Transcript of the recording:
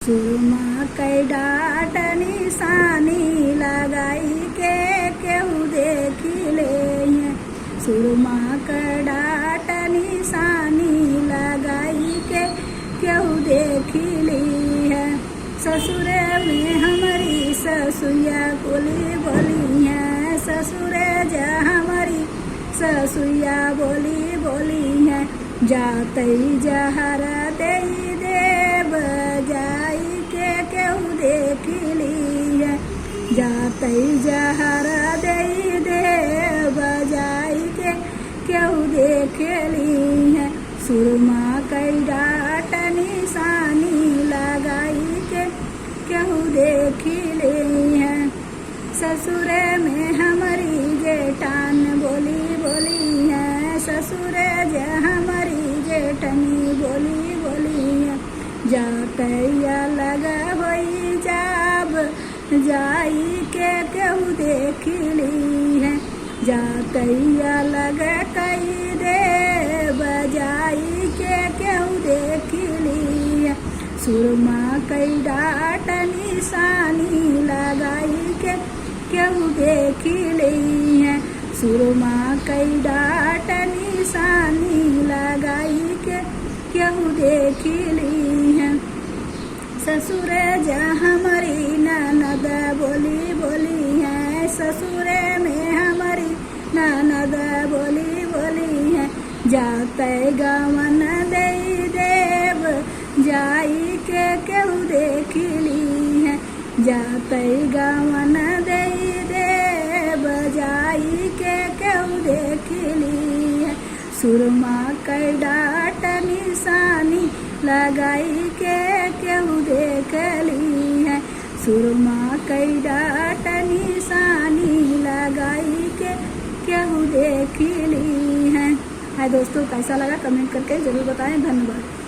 सुरमा कई डाट निशानी लगाई के केहू देखी ले हैं। सुरमा कई डाट निशानी लगाई के केहू देखी ली है। ससुरे में हमारी ससुया बोली बोली है। ससुरे जा हमारी ससुया बोली बोली है। जाते जहर दे देव जाई के केहू देखी ली है। जाते जहर दे देव जाई के केहू देख ली है। सुरमा कई डाट निशानी लगाई के केहू देखी ली है। ससुरे में हमारी जेठान बोली बोली है। ससुरे जे हमारी जेठनी बोली बोली है। जाते अलग होई जाब जाई के केहू देखी ली है। जाते अलग कई देव जाई के केहू देखी ली है। सुरमा कई डाट निशानी लगाई के केहू देखी ली है। सुरमा कई डाट निशानी लगाई के केहू देखी ली है। ससुरे जा हमारी ननद बोली बोली है। ससुरे में हमारी ननद बोली बोली है। जाते गवन दे देव जाई के केहू देखी ली है। जाते गवन दे देव जाई के केहू देखी ली है। सुरमा कई डाट निशानी लगाई के केहू देख ली है। सुरमा कई डाट निशानी लगाई के केहू देख ली है। हाय दोस्तों, कैसा लगा कमेंट करके जरूर बताएं। धन्यवाद।